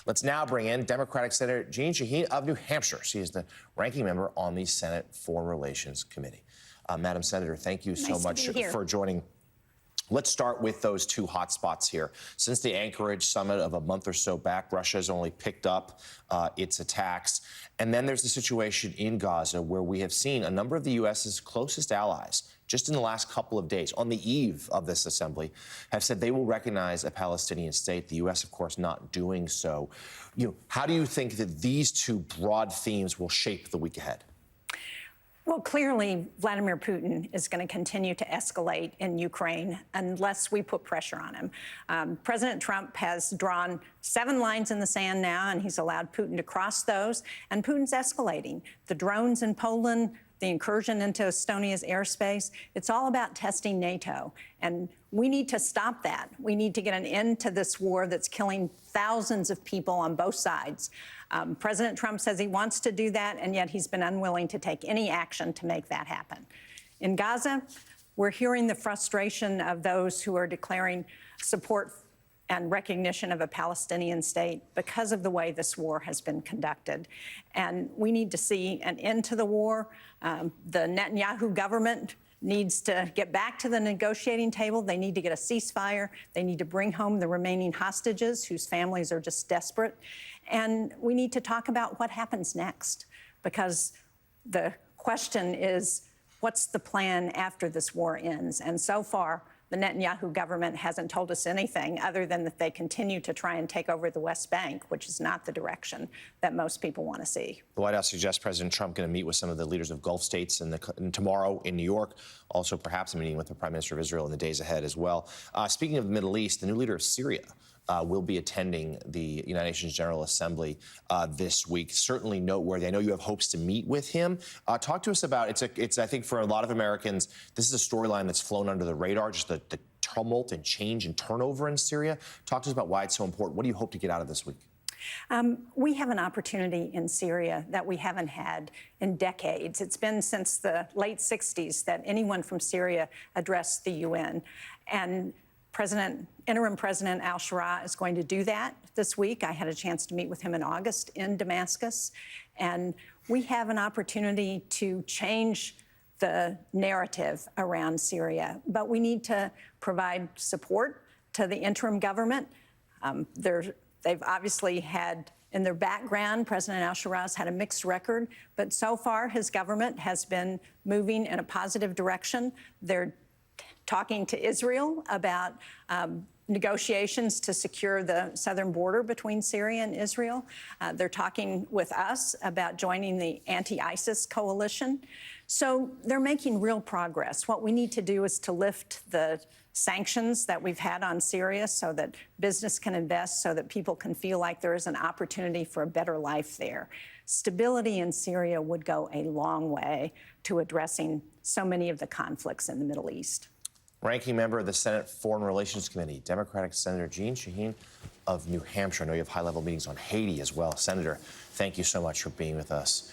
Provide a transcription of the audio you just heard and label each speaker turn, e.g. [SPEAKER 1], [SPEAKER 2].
[SPEAKER 1] Let's now bring in Democratic Senator Shaheen of New Hampshire. She is the ranking member on the Senate Foreign Relations Committee. Madam Senator, thank you so much for joining. Let's start with those two hot spots here. Since the Anchorage summit of a month or so back, Russia has only picked up its attacks. And then there's the situation in Gaza where we have seen a number of the U.S.'s closest allies just in the last couple of days, on the eve of this assembly, have said they will recognize a Palestinian state. The U.S., of course, not doing so. How do you think that these two broad themes will shape the week ahead?
[SPEAKER 2] Well, clearly, Vladimir Putin is going to continue to escalate in Ukraine unless we put pressure on him. President Trump has drawn 7 lines in the sand now, and he's allowed Putin to cross those. And Putin's escalating. The drones in Poland, the incursion into Estonia's airspace, it's all about testing NATO. And we need to stop that. We need to get an end to this war that's killing thousands of people on both sides. President Trump says he wants to do that, and yet he's been unwilling to take any action to make that happen. In Gaza, we're hearing the frustration of those who are declaring support and recognition of a Palestinian state because of the way this war has been conducted. And we need to see an end to the war. The Netanyahu government needs to get back to the negotiating table. They need to get a ceasefire. They need to bring home the remaining hostages whose families are just desperate. And we need to talk about what happens next, because the question is, what's the plan after this war ends? And so far, the Netanyahu government hasn't told us anything other than that they continue to try and take over the West Bank, which is not the direction that most people want to see.
[SPEAKER 1] The White House suggests President Trump going to meet with some of the leaders of Gulf states tomorrow in New York, also perhaps a meeting with the Prime Minister of Israel in the days ahead as well. Speaking of the Middle East, the new leader of Syria will be attending the United Nations General Assembly this week. Certainly noteworthy. I know you have hopes to meet with him. Talk to us about, it's I think for a lot of Americans, this is a storyline that's flown under the radar, just the tumult and change and turnover in Syria. Talk to us about why it's so important. What do you hope to get out of this week?
[SPEAKER 2] We have an opportunity in Syria that we haven't had in decades. It's been since the late 60s that anyone from Syria addressed the UN. And Interim President al-Shara is going to do that this week. I had a chance to meet with him in August in Damascus. And we have an opportunity to change the narrative around Syria. But we need to provide support to the interim government. They've obviously had in their background, President al-Shara's had a mixed record, but so far his government has been moving in a positive direction. They're talking to Israel about negotiations to secure the southern border between Syria and Israel. They're talking with us about joining the anti-ISIS coalition. So they're making real progress. What we need to do is to lift the sanctions that we've had on Syria so that business can invest, so that people can feel like there is an opportunity for a better life there. Stability in Syria would go a long way to addressing so many of the conflicts in the Middle East.
[SPEAKER 1] Ranking member of the Senate Foreign Relations Committee, Democratic Senator Shaheen of New Hampshire. I know you have high-level meetings on Haiti as well. Senator, thank you so much for being with us.